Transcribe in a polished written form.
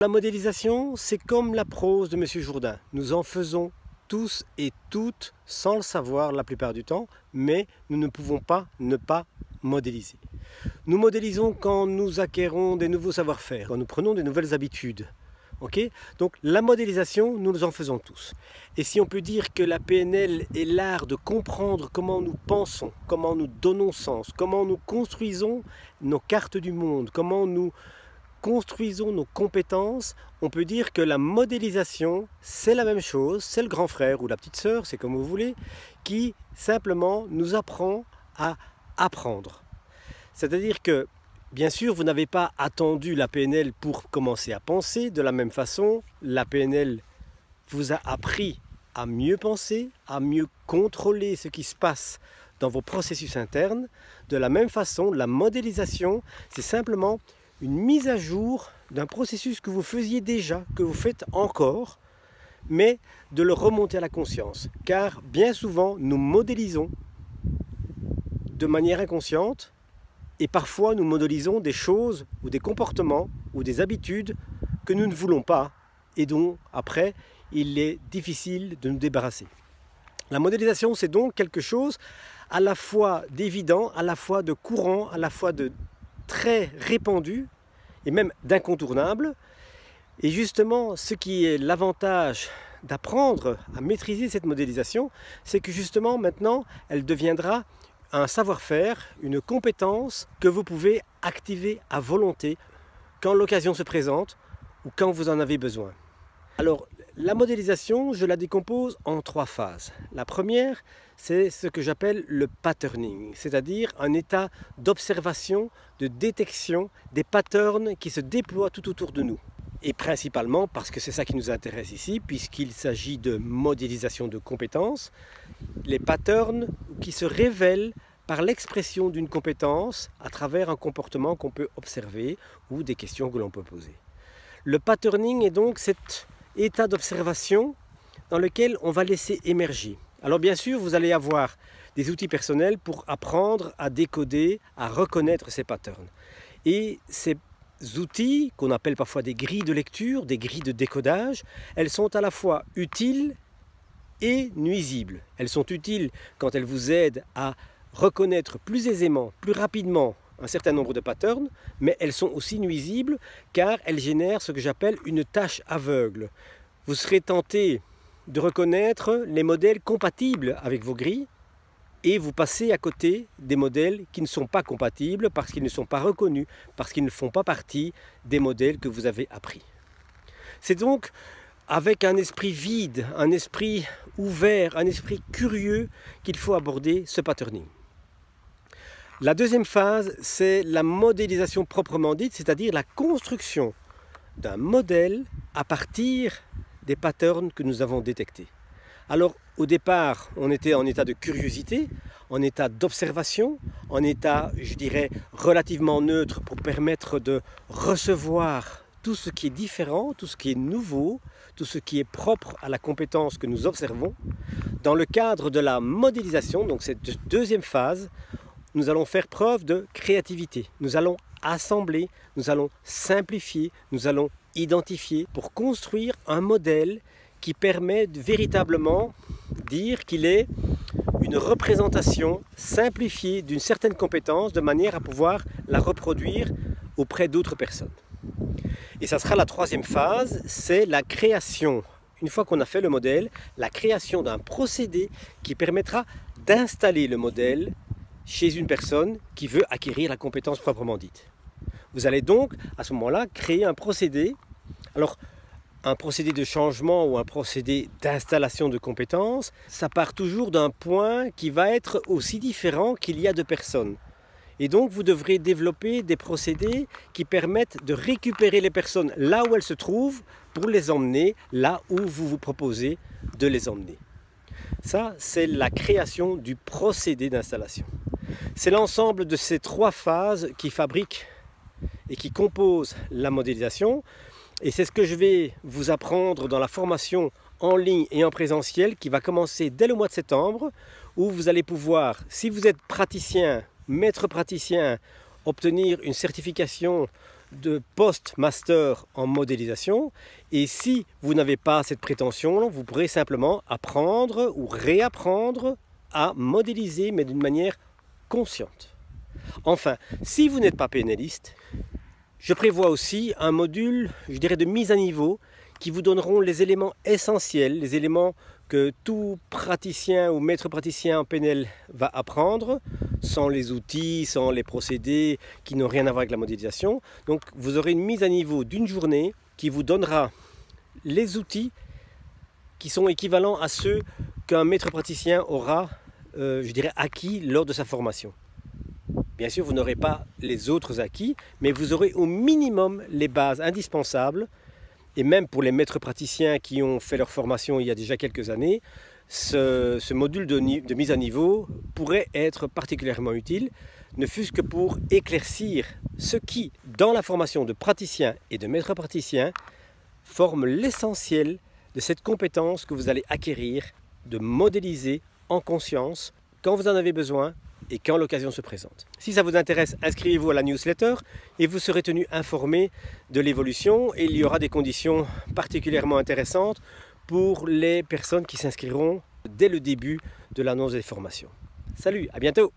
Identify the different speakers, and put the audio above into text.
Speaker 1: La modélisation, c'est comme la prose de M. Jourdain. Nous en faisons tous et toutes sans le savoir la plupart du temps, mais nous ne pouvons pas ne pas modéliser. Nous modélisons quand nous acquérons des nouveaux savoir-faire, quand nous prenons des nouvelles habitudes. Donc la modélisation, nous en faisons tous. Et si on peut dire que la PNL est l'art de comprendre comment nous pensons, comment nous donnons sens, comment nous construisons nos cartes du monde, comment nous construisons nos compétences, on peut dire que la modélisation, c'est la même chose, c'est le grand frère ou la petite sœur, c'est comme vous voulez, qui simplement nous apprend à apprendre. C'est-à-dire que, bien sûr, vous n'avez pas attendu la PNL pour commencer à penser. De la même façon, la PNL vous a appris à mieux penser, à mieux contrôler ce qui se passe dans vos processus internes. De la même façon, la modélisation, c'est simplement une mise à jour d'un processus que vous faisiez déjà, que vous faites encore, mais de le remonter à la conscience. Car bien souvent, nous modélisons de manière inconsciente et parfois nous modélisons des choses ou des comportements ou des habitudes que nous ne voulons pas et dont après il est difficile de nous débarrasser. La modélisation, c'est donc quelque chose à la fois d'évident, à la fois de courant, à la fois de très répandu et même d'incontournable. Et justement, ce qui est l'avantage d'apprendre à maîtriser cette modélisation, c'est que justement maintenant, elle deviendra un savoir-faire, une compétence que vous pouvez activer à volonté quand l'occasion se présente ou quand vous en avez besoin. Alors, la modélisation, je la décompose en 3 phases. La première, c'est ce que j'appelle le patterning, c'est-à-dire un état d'observation, de détection des patterns qui se déploient tout autour de nous. Et principalement parce que c'est ça qui nous intéresse ici, puisqu'il s'agit de modélisation de compétences, les patterns qui se révèlent par l'expression d'une compétence à travers un comportement qu'on peut observer ou des questions que l'on peut poser. Le patterning est donc cet état d'observation dans lequel on va laisser émerger. Alors bien sûr, vous allez avoir des outils personnels pour apprendre à décoder, à reconnaître ces patterns. Et ces outils, qu'on appelle parfois des grilles de lecture, des grilles de décodage, elles sont à la fois utiles et nuisibles. Elles sont utiles quand elles vous aident à reconnaître plus aisément, plus rapidement un certain nombre de patterns, mais elles sont aussi nuisibles car elles génèrent ce que j'appelle une tâche aveugle. Vous serez tenté de reconnaître les modèles compatibles avec vos grilles et vous passez à côté des modèles qui ne sont pas compatibles parce qu'ils ne sont pas reconnus, parce qu'ils ne font pas partie des modèles que vous avez appris. C'est donc avec un esprit vide, un esprit ouvert, un esprit curieux qu'il faut aborder ce patterning. La deuxième phase, c'est la modélisation proprement dite, c'est-à-dire la construction d'un modèle à partir des patterns que nous avons détectés. Alors au départ, on était en état de curiosité, en état d'observation, en état, je dirais, relativement neutre pour permettre de recevoir tout ce qui est différent, tout ce qui est nouveau, tout ce qui est propre à la compétence que nous observons. Dans le cadre de la modélisation, donc cette deuxième phase, nous allons faire preuve de créativité. Nous allons assembler, nous allons simplifier, nous allons identifier pour construire un modèle qui permet de véritablement dire qu'il est une représentation simplifiée d'une certaine compétence de manière à pouvoir la reproduire auprès d'autres personnes. Et ça sera la troisième phase, c'est la création. Une fois qu'on a fait le modèle, la création d'un procédé qui permettra d'installer le modèle chez une personne qui veut acquérir la compétence proprement dite. Vous allez donc, à ce moment-là, créer un procédé. Alors, un procédé de changement ou un procédé d'installation de compétences, ça part toujours d'un point qui va être aussi différent qu'il y a de personnes. Et donc, vous devrez développer des procédés qui permettent de récupérer les personnes là où elles se trouvent pour les emmener là où vous vous proposez de les emmener. Ça, c'est la création du procédé d'installation. C'est l'ensemble de ces 3 phases qui fabriquent et qui composent la modélisation. Et c'est ce que je vais vous apprendre dans la formation en ligne et en présentiel qui va commencer dès le mois de septembre, où vous allez pouvoir, si vous êtes praticien, maître praticien, obtenir une certification de post-master en modélisation. Et si vous n'avez pas cette prétention, vous pourrez simplement apprendre ou réapprendre à modéliser, mais d'une manière consciente. Enfin, si vous n'êtes pas pénaliste, je prévois aussi un module, je dirais, de mise à niveau qui vous donneront les éléments essentiels, les éléments que tout praticien ou maître praticien en PNL va apprendre, sans les outils, sans les procédés qui n'ont rien à voir avec la modélisation. Donc vous aurez une mise à niveau d'une journée qui vous donnera les outils qui sont équivalents à ceux qu'un maître praticien aura, je dirais, acquis lors de sa formation. Bien sûr, vous n'aurez pas les autres acquis, mais vous aurez au minimum les bases indispensables. Et même pour les maîtres praticiens qui ont fait leur formation il y a déjà quelques années, ce module de mise à niveau pourrait être particulièrement utile, ne fût-ce que pour éclaircir ce qui, dans la formation de praticien et de maître praticien, forme l'essentiel de cette compétence que vous allez acquérir de modéliser en conscience quand vous en avez besoin et quand l'occasion se présente. Si ça vous intéresse, inscrivez-vous à la newsletter et vous serez tenu informé de l'évolution, et il y aura des conditions particulièrement intéressantes pour les personnes qui s'inscriront dès le début de l'annonce des formations. Salut, à bientôt!